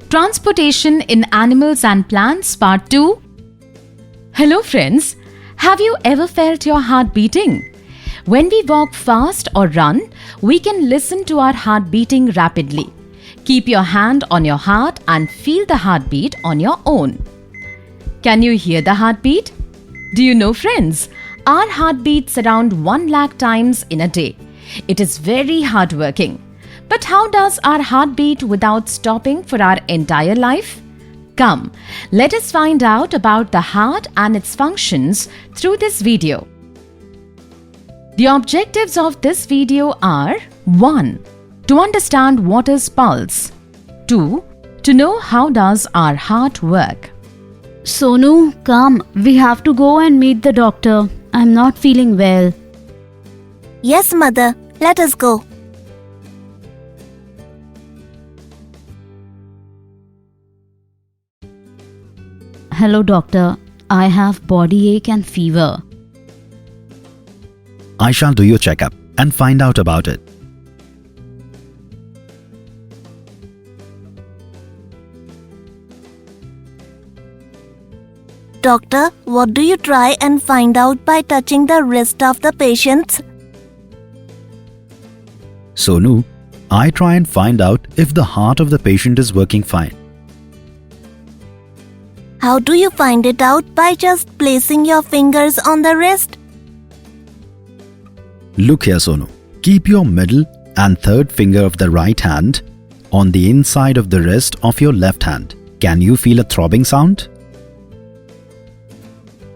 Transportation in Animals and Plants Part 2. Hello friends, have you ever felt your heart beating? When we walk fast or run, we can listen to our heart beating rapidly. Keep your hand on your heart and feel the heartbeat on your own. Can you hear the heartbeat? Do you know friends, our heart beats around 1 lakh times in a day. It is very hardworking. But how does our heart beat without stopping for our entire life? Come, let us find out about the heart and its functions through this video. The objectives of this video are 1. To understand what is pulse. 2. To know how does our heart work. Sonu, come. We have to go and meet the doctor. I'm not feeling well. Yes, mother. Let us go. Hello, doctor. I have body ache and fever. I shall do your checkup and find out about it. Doctor, what do you try and find out by touching the wrist of the patients? Sonu, I try and find out if the heart of the patient is working fine. How do you find it out? By just placing your fingers on the wrist? Look here, Sonu. Keep your middle and third finger of the right hand on the inside of the wrist of your left hand. Can you feel a throbbing sound?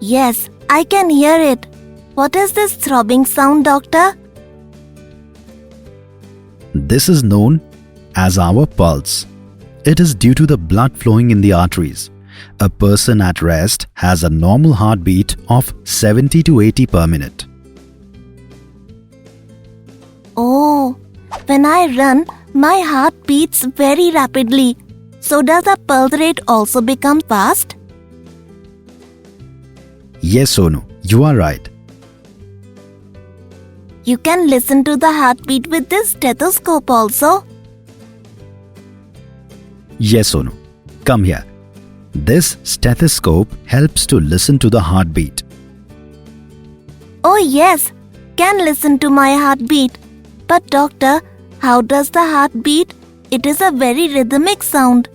Yes, I can hear it. What is this throbbing sound, doctor? This is known as our pulse. It is due to the blood flowing in the arteries. A person at rest has a normal heartbeat of 70 to 80 per minute. Oh, when I run, my heart beats very rapidly. So does the pulse rate also become fast? Yes, Sonu, you are right. You can listen to the heartbeat with this stethoscope also. Yes, Sonu. Come here. This stethoscope helps to listen to the heartbeat. Oh yes, can listen to my heartbeat. But doctor, how does the heart beat? It is a very rhythmic sound.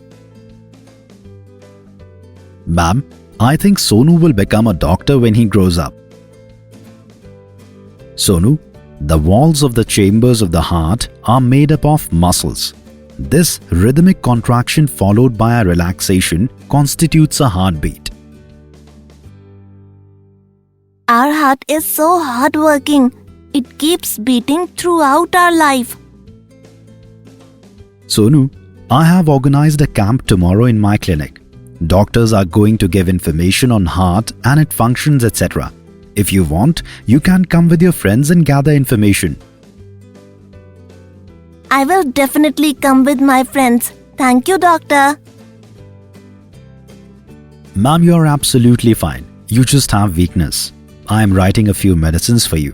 Ma'am, I think Sonu will become a doctor when he grows up. Sonu, the walls of the chambers of the heart are made up of muscles. This rhythmic contraction followed by a relaxation constitutes a heartbeat. Our heart is so hardworking. It keeps beating throughout our life. Sonu, I have organized a camp tomorrow in my clinic. Doctors are going to give information on heart and its functions, etc. If you want, you can come with your friends and gather information. I will definitely come with my friends. Thank you, doctor. Ma'am, you are absolutely fine. You just have weakness. I am writing a few medicines for you.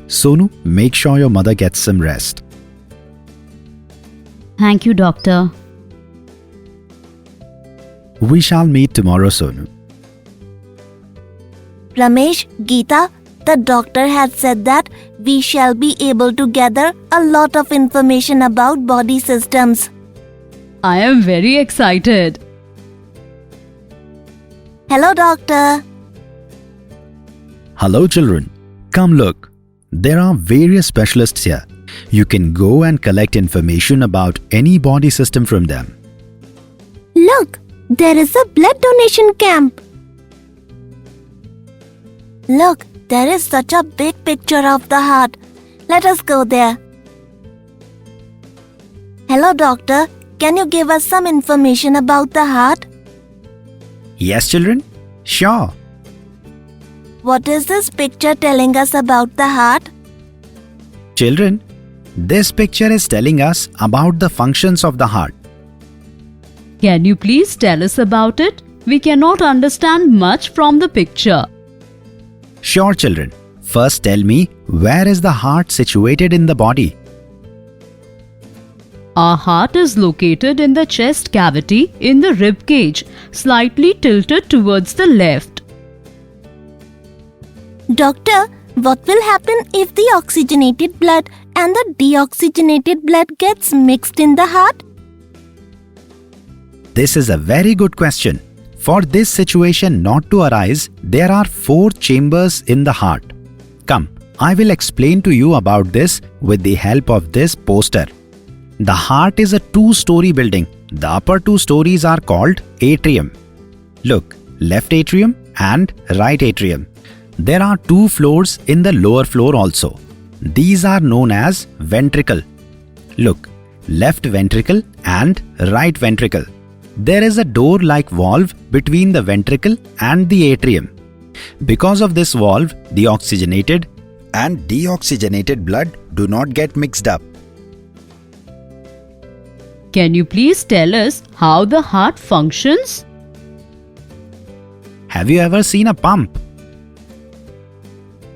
Sonu, make sure your mother gets some rest. Thank you, doctor. We shall meet tomorrow, Sonu. Ramesh, Geeta, the doctor had said that we shall be able to gather a lot of information about body systems. I am very excited. Hello, doctor. Hello, children. Come look. There are various specialists here. You can go and collect information about any body system from them. Look, there is a blood donation camp. Look, there is such a big picture of the heart. Let us go there. Hello, doctor. Can you give us some information about the heart? Yes, children? Sure. What is this picture telling us about the heart? Children, this picture is telling us about the functions of the heart. Can you please tell us about it? We cannot understand much from the picture. Sure, children. First tell me, where is the heart situated in the body? Our heart is located in the chest cavity in the rib cage, slightly tilted towards the left. Doctor, what will happen if the oxygenated blood and the deoxygenated blood gets mixed in the heart? This is a very good question. For this situation not to arise, there are 4 chambers in the heart. Come, I will explain to you about this with the help of this poster. The heart is a 2-story building. The upper 2 stories are called atrium. Look, left atrium and right atrium. There are 2 floors in the lower floor also. These are known as ventricle. Look, left ventricle and right ventricle. There is a door-like valve between the ventricle and the atrium. Because of this valve, the oxygenated and deoxygenated blood do not get mixed up. Can you please tell us how the heart functions? Have you ever seen a pump?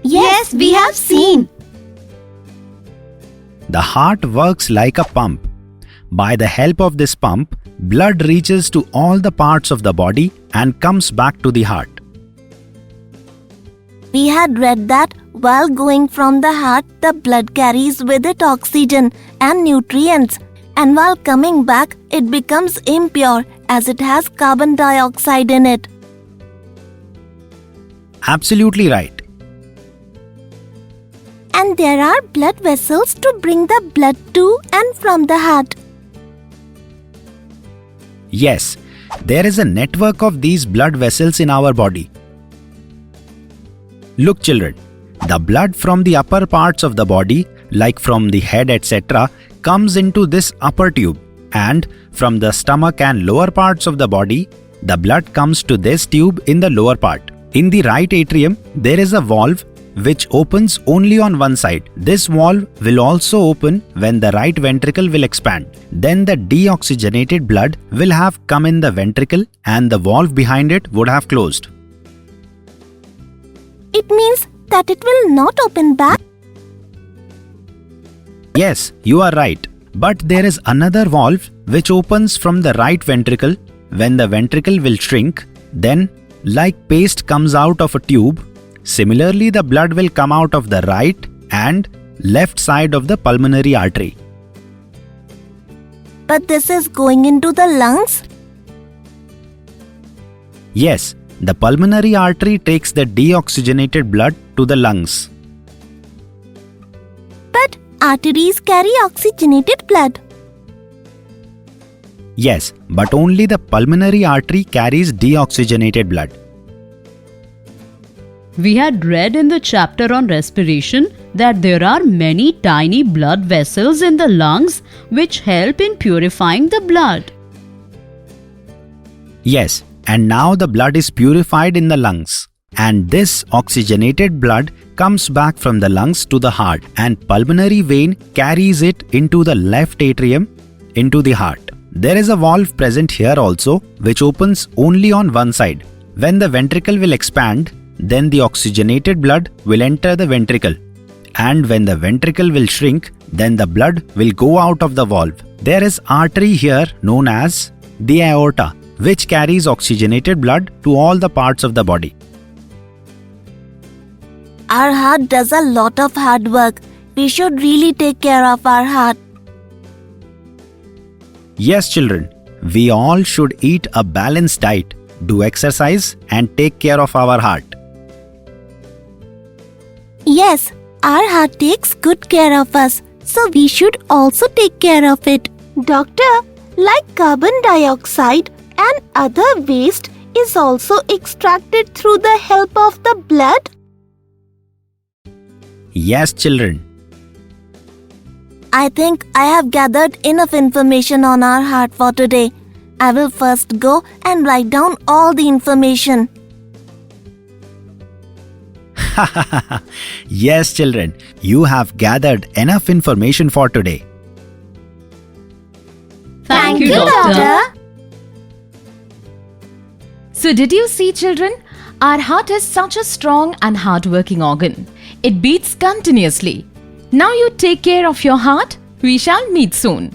Yes, we have seen. The heart works like a pump. By the help of this pump, blood reaches to all the parts of the body and comes back to the heart. We had read that while going from the heart, the blood carries with it oxygen and nutrients, and while coming back, it becomes impure as it has carbon dioxide in it. Absolutely right. And there are blood vessels to bring the blood to and from the heart. Yes, there is a network of these blood vessels in our body. Look children, the blood from the upper parts of the body, like from the head etc., comes into this upper tube, and from the stomach and lower parts of the body, the blood comes to this tube in the lower part. In the right atrium, there is a valve which opens only on one side. This valve will also open when the right ventricle will expand. Then the deoxygenated blood will have come in the ventricle and the valve behind it would have closed. It means that it will not open back. Yes, you are right. But there is another valve which opens from the right ventricle. When the ventricle will shrink, then like paste comes out of a tube, similarly the blood will come out of the right and left side of the pulmonary artery. But this is going into the lungs? Yes, the pulmonary artery takes the deoxygenated blood to the lungs. But arteries carry oxygenated blood. Yes, but only the pulmonary artery carries deoxygenated blood. We had read in the chapter on respiration that there are many tiny blood vessels in the lungs which help in purifying the blood. Yes, and now the blood is purified in the lungs. And this oxygenated blood comes back from the lungs to the heart, and pulmonary vein carries it into the left atrium into the heart. There is a valve present here also which opens only on one side. When the ventricle will expand, then the oxygenated blood will enter the ventricle. And when the ventricle will shrink, then the blood will go out of the valve. There is artery here known as the aorta, which carries oxygenated blood to all the parts of the body. Our heart does a lot of hard work. We should really take care of our heart. Yes, children, we all should eat a balanced diet, do exercise, and take care of our heart. Yes, our heart takes good care of us, so we should also take care of it. Doctor, like carbon dioxide and other waste is also extracted through the help of the blood? Yes, children. I think I have gathered enough information on our heart for today. I will first go and write down all the information. Yes, children, you have gathered enough information for today. Thank you, Doctor. So, did you see, children? Our heart is such a strong and hard-working organ. It beats continuously. Now you take care of your heart. We shall meet soon.